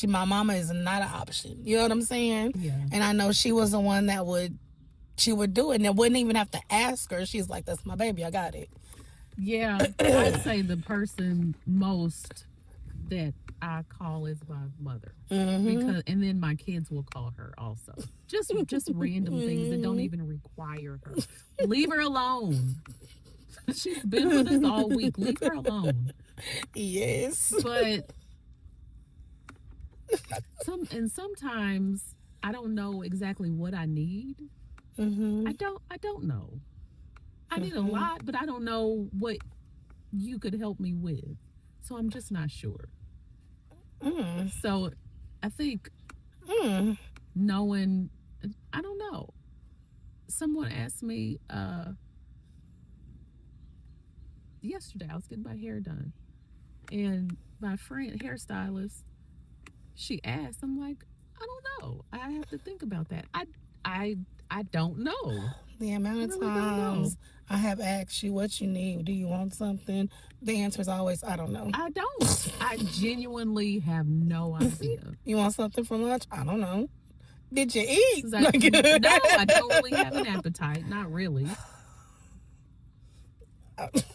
My mama is not an option. You know what I'm saying? Yeah. And I know she was the one that would do it, and I wouldn't even have to ask her. She's like, that's my baby. I got it. Yeah. I'd say the person most that I call is my mother. And then my kids will call her also. Just random things that don't even require her. Leave her alone. She's been with us all week. Leave her alone. Yes. But sometimes I don't know exactly what I need. I don't know. I need a lot, but I don't know what you could help me with. So I'm just not sure. So I think knowing, I don't know. Someone asked me yesterday, I was getting my hair done, and my friend hairstylist, she asked, I'm like, I don't know. I have to think about that. I don't know. The amount of times I have asked you what you need, do you want something? The answer is always, I don't know. I don't. I genuinely have no idea. You want something for lunch? I don't know. Did you eat? No, I don't really have an appetite. Not really.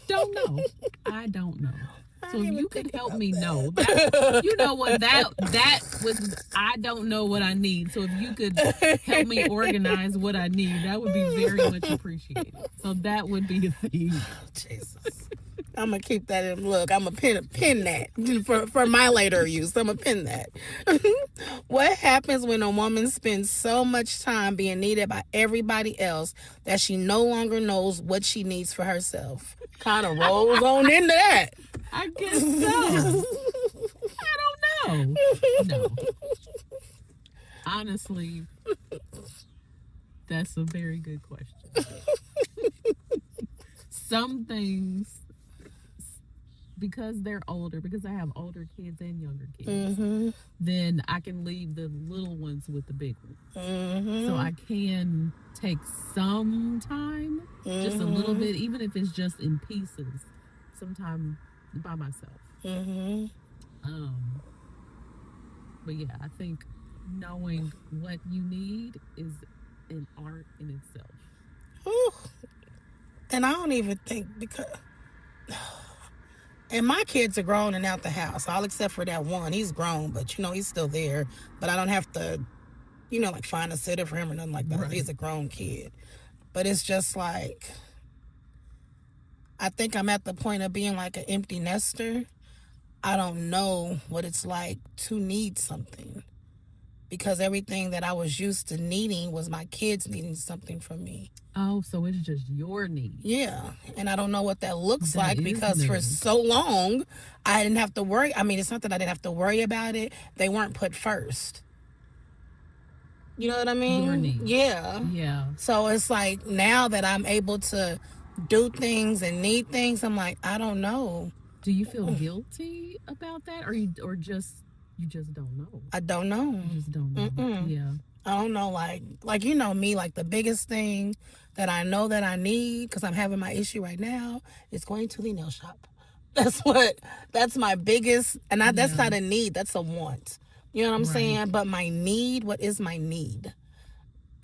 Don't know. I don't know. So if you could help me know, you know what, that was, I don't know what I need. So if you could help me organize what I need, that would be very much appreciated. So that would be a thing. Jesus. I'm going to keep that in. Look, I'm going to pin that for my later use. I'm going to pin that. What happens when a woman spends so much time being needed by everybody else that she no longer knows what she needs for herself? Kind of rolls on into that. I guess so. I don't know. No. Honestly, that's a very good question. Some things, because they're older, because I have older kids and younger kids, then I can leave the little ones with the big ones. So I can take some time, just a little bit, even if it's just in pieces, sometime by myself. But yeah, I think knowing what you need is an art in itself. Ooh. And I don't even think, because... And my kids are grown and out the house, all except for that one. He's grown, but, he's still there. But I don't have to, like find a sitter for him or nothing like that. Right. He's a grown kid. But it's just like, I think I'm at the point of being like an empty nester. I don't know what it's like to need something. Because everything that I was used to needing was my kids needing something from me. Oh, so it's just your need. Yeah. And I don't know what that looks like, because for so long, I didn't have to worry. I mean, it's not that I didn't have to worry about it. They weren't put first. You know what I mean? Your need. Yeah. Yeah. So it's like, now that I'm able to do things and need things, I'm like, I don't know. Do you feel guilty about that? Or you just don't know? I don't know. You just don't know. Yeah. I don't know, like me, like the biggest thing that I know that I need, because I'm having my issue right now, is going to the nail shop. That's my biggest, and that's not a need, that's a want. You know what I'm saying? But my need, what is my need?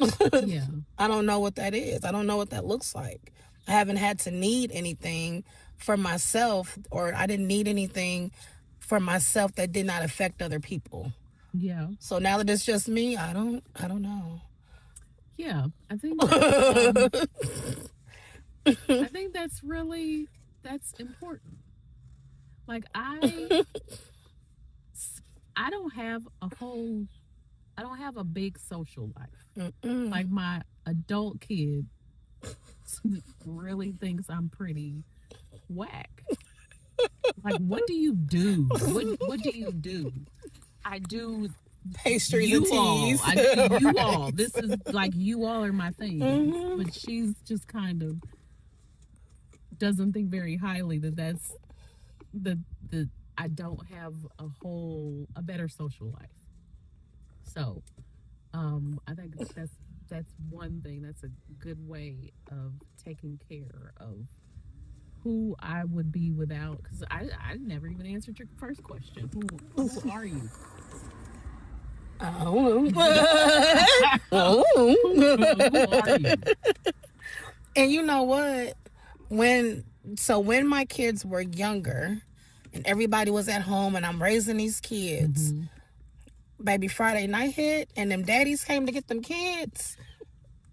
Yeah. I don't know what that is. I don't know what that looks like. I haven't had to need anything for myself, or I didn't need anything for myself that did not affect other people. Yeah. So now that it's just me, I don't know. Yeah, I think that's important. Like I don't have a big social life. Like my adult kid really thinks I'm pretty whack. Like, what do you do? What do you do? I do pastries and teas. I do you all. This is like, you all are my thing. But she's just kind of doesn't think very highly that's the I don't have a better social life. So I think that's one thing. That's a good way of taking care of who I would be without, because I never even answered your first question. Who are you? Oh. Who are you? And you know what? When my kids were younger and everybody was at home and I'm raising these kids, baby, Friday night hit and them daddies came to get them kids.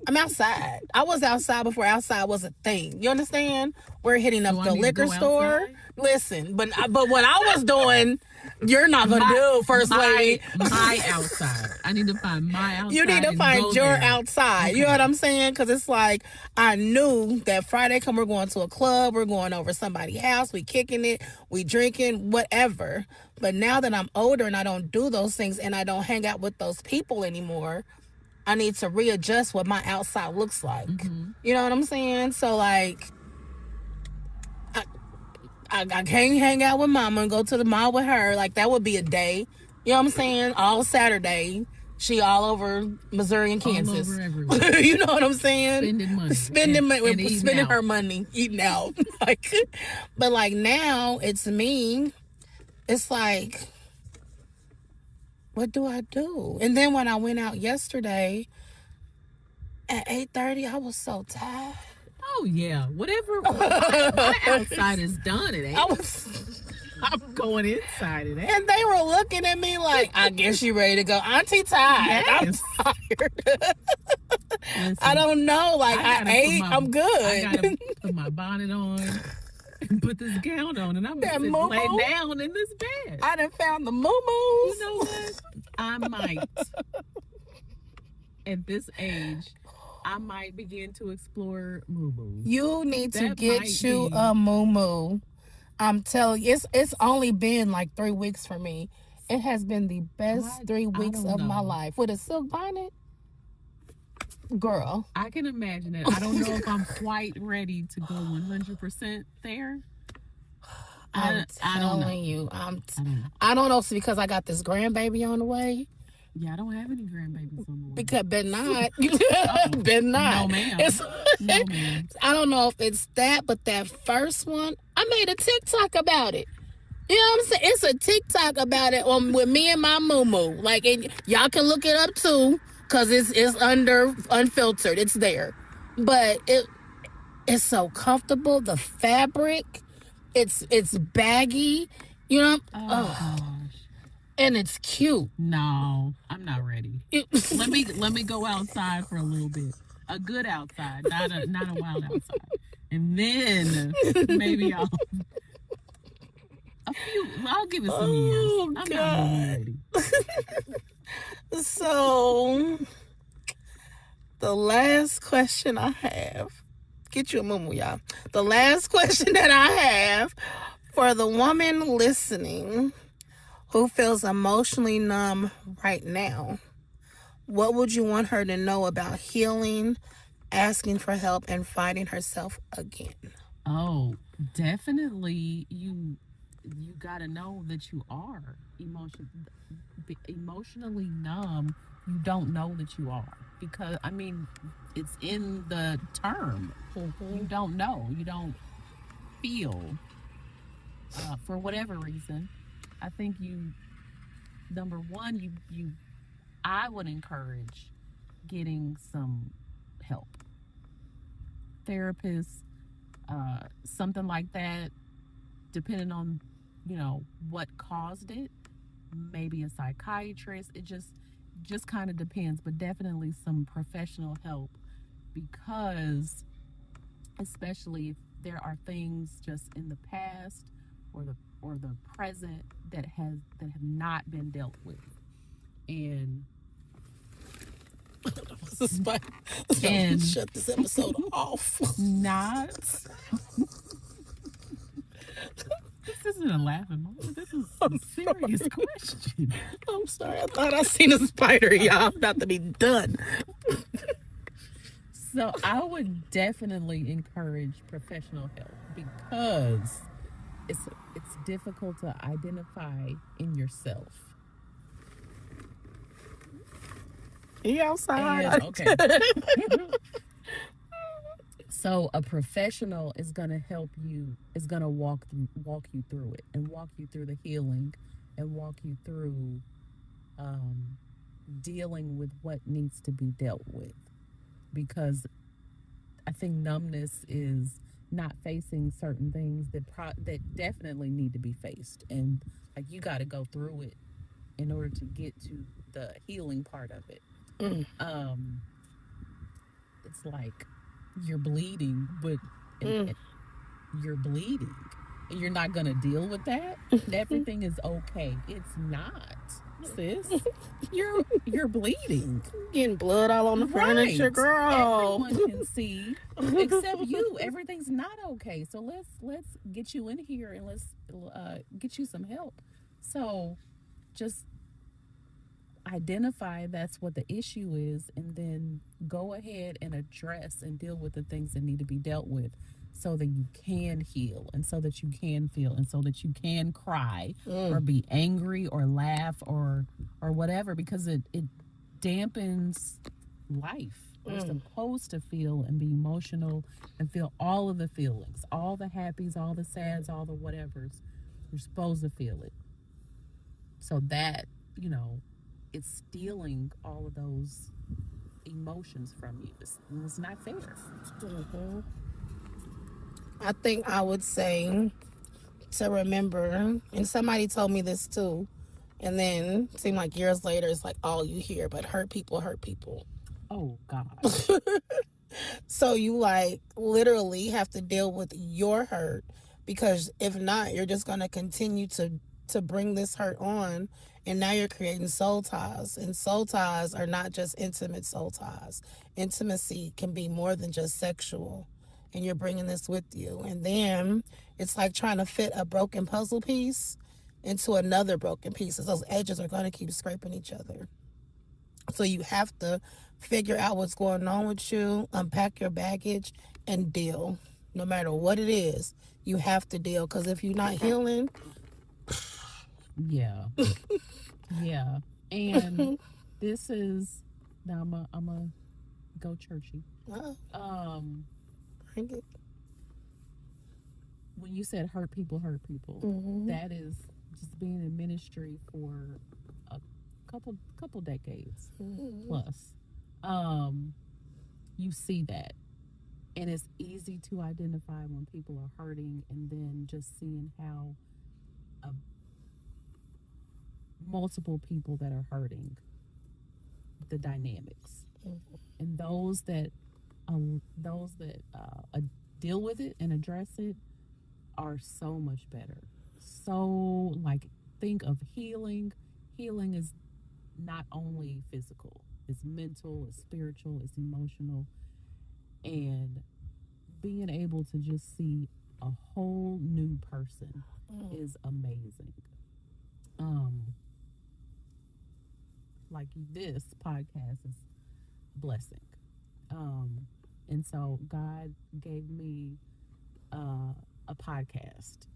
I'm outside. I was outside before outside was a thing. You understand? We're hitting up the liquor store. Outside? Listen, but what I was doing, you're not going to do, First Lady. My outside. I need to find my outside. You need to find your outside. Okay. You know what I'm saying? Because it's like, I knew that Friday come, we're going to a club, we're going over somebody's house, we kicking it, we drinking, whatever. But now that I'm older and I don't do those things and I don't hang out with those people anymore, I need to readjust what my outside looks like. You know what I'm saying? So, like, I can't hang out with mama and go to the mall with her. Like, that would be a day. You know what I'm saying? All Saturday, she all over Missouri and Kansas. All over everywhere. You know what I'm saying? Spending money. Spending her money. Eating out. But, like, now, it's me. It's like, what do I do? And then when I went out yesterday at 8:30, I was so tired. Oh yeah, whatever. My outside is done at 8. I was. I'm going inside at 8. And they were looking at me like, I guess you ready to go. Auntie tired. Yes. I'm tired. Listen, I don't know. Like, I ate. I'm good. I gotta put my bonnet on and put this gown on, and I'm gonna lay down in this bed. I done found the moo-moos. You know what? I might, at this age, I might begin to explore moo-moos. You need to get you a moo-moo. I'm telling you, it's only been like 3 weeks for me. It has been the best 3 weeks of my life. With a silk bonnet, girl. I can imagine it. I don't know if I'm quite ready to go 100% there. I'm telling you. I don't know if it's because I got this grandbaby on the way. Yeah, I don't have any grandbabies on the way. Because better not. Better not. No, ma'am. No, ma'am. I don't know if it's that, but that first one, I made a TikTok about it. You know what I'm saying? It's a TikTok about it with me and my moo-moo. Like, and y'all can look it up too, because it's under unfiltered. It's there. But it's so comfortable. The fabric, it's baggy. You know? Oh gosh. And it's cute. No, I'm not ready. Let me go outside for a little bit. A good outside, not a wild outside. And then maybe I'll give it some years. I'm not really ready. So the last question I have, get you a moo-moo, y'all. The last question that I have for the woman listening who feels emotionally numb right now, what would you want her to know about healing, asking for help, and finding herself again? Oh, definitely you got to know that you are emotionally numb. You don't know that you are, because I mean, it's in the term. Mm-hmm. You don't know. You don't feel for whatever reason. I think number one, I would encourage getting some help. Therapists, something like that, depending on, what caused it. Maybe a psychiatrist. It just kind of depends, but definitely some professional help, because especially if there are things just in the past or the present that have not been dealt with. And shut this episode off. Not. This isn't a laughing moment. This is a serious question. I'm sorry. I thought I seen a spider, y'all. I'm about to be done. So I would definitely encourage professional help, because it's difficult to identify in yourself. You outside? Okay. So a professional is going to help you. Is going to walk you through it, and walk you through the healing, and walk you through dealing with what needs to be dealt with. Because I think numbness is not facing certain things that definitely need to be faced, and like you got to go through it in order to get to the healing part of it. It's like you're bleeding, but you're bleeding, and you're not gonna deal with that. Everything is okay. It's not, sis. You're bleeding, getting blood all on the furniture, girl. Everyone can see except you. Everything's not okay. So let's get you in here, and let's get you some help. So just identify that's what the issue is, and then go ahead and address and deal with the things that need to be dealt with, so that you can heal, and so that you can feel, and so that you can cry or be angry or laugh or whatever, because it dampens life. We're supposed to feel and be emotional and feel all of the feelings, all the happies, all the sads, all the whatevers. We're supposed to feel it. So that, it's stealing all of those emotions from you. It's not fair. Mm-hmm. I think I would say to remember, and somebody told me this too, and then it seemed like years later, it's like all you hear, but hurt people hurt people. Oh God. So you like literally have to deal with your hurt, because if not, you're just gonna continue to bring this hurt on, and now you're creating soul ties, and soul ties are not just intimate soul ties. Intimacy can be more than just sexual, and you're bringing this with you, and then it's like trying to fit a broken puzzle piece into another broken piece. Those edges are going to keep scraping each other. So you have to figure out what's going on with you, unpack your baggage, and deal. No matter what it is, you have to deal. Because if you're not healing, Yeah. Yeah. And this is now I'm a go churchy. Um bring it. when you said hurt people, Mm-hmm. that is just being in ministry for a couple decades Mm-hmm. plus. You see that, and it's easy to identify when people are hurting, and then just seeing how uh, multiple people that are hurting, the dynamics, Mm-hmm. and those that deal with it and address it are so much better. So, like, think of healing. Healing is not only physical, it's mental, it's spiritual, it's emotional, and being able to just see a whole new person is amazing. Like, this podcast is a blessing. And so God gave me a podcast,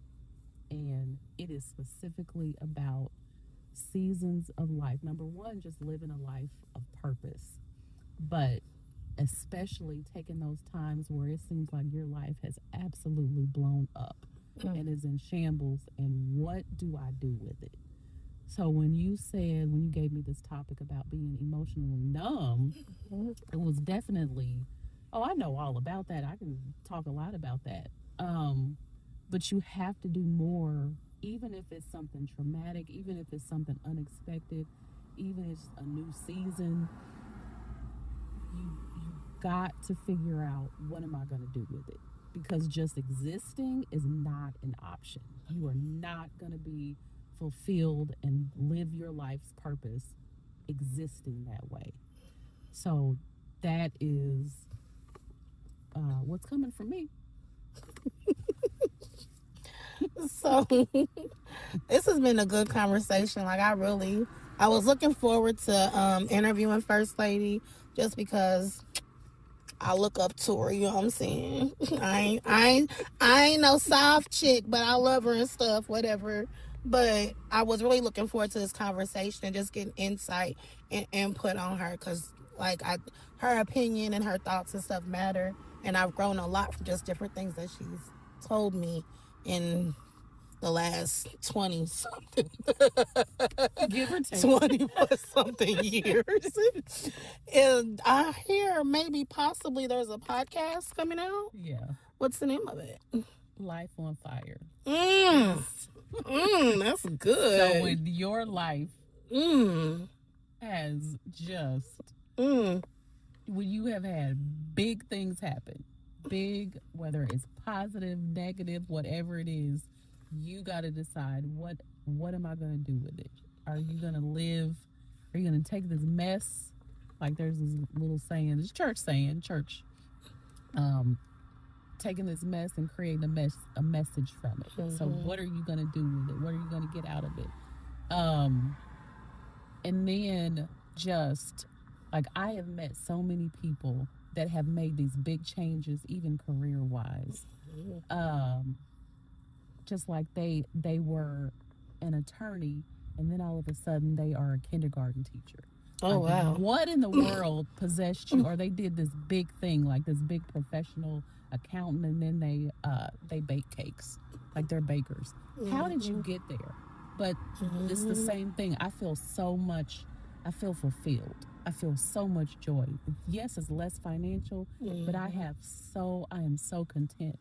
and it is specifically about seasons of life. Number one, just living a life of purpose, but especially taking those times where it seems like your life has absolutely blown up and is in shambles, and what do I do with it? So when you gave me this topic about being emotionally numb, it was definitely, oh, I know all about that. I can talk a lot about that. But you have to do more, even if it's something traumatic, even if it's something unexpected, even if it's a new season. You got to figure out, what am I going to do with it? Because just existing is not an option. You are not going to be fulfilled and live your life's purpose existing that way. So that is what's coming for me. So this has been a good conversation. Like, I was looking forward to interviewing First Lady, just because I look up to her. You know what I'm saying? I ain't no soft chick, but I love her and stuff. Whatever. But I was really looking forward to this conversation and just getting insight and input on her, because her opinion and her thoughts and stuff matter, and I've grown a lot from just different things that she's told me in the last 20 something Give or take 20 plus something years. And I hear maybe possibly there's a podcast coming out. Yeah. What's the name of it? Life on Fire. That's good. So when your life has just when you have had big things happen, big, whether it's positive, negative, whatever it is, you got to decide, what am I going to do with it? Are you going to live? Are you going to take this mess? Like, there's this little saying, this church saying, taking this mess and creating a message from it. So what are you going to do with it? What are you going to get out of it? And then just, like, I have met so many people that have made these big changes, even career-wise. Just like they were an attorney, and then all of a sudden they are a kindergarten teacher. Oh, like, wow. What in the world possessed you? Or they did this big thing, like this big professional accountant, and then they bake cakes, like they're bakers. How did you get there? But it's the same thing. I feel I feel fulfilled. I feel so much joy. Yes, it's less financial, but I am so content.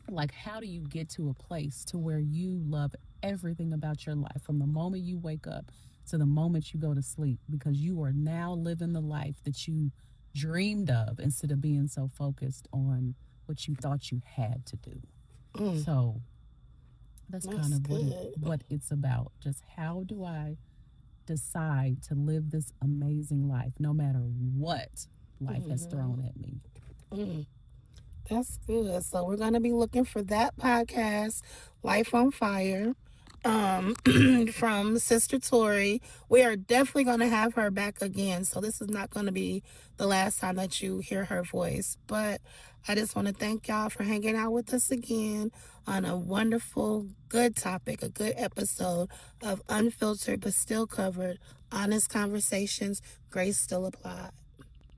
Like, how do you get to a place to where you love everything about your life from the moment you wake up to the moment you go to sleep, because you are now living the life that you dreamed of instead of being so focused on what you thought you had to do. So that's kind That's of good. what it's about. Just how do I decide to live this amazing life no matter what life has thrown at me? Mm. That's good. So we're gonna be looking for that podcast, Life on Fire, from Sister Tori. We are definitely gonna have her back again. So this is not gonna be the last time that you hear her voice. But I just want to thank y'all for hanging out with us again on a wonderful, good topic, a good episode of unfiltered but still covered, honest conversations. Grace still applies.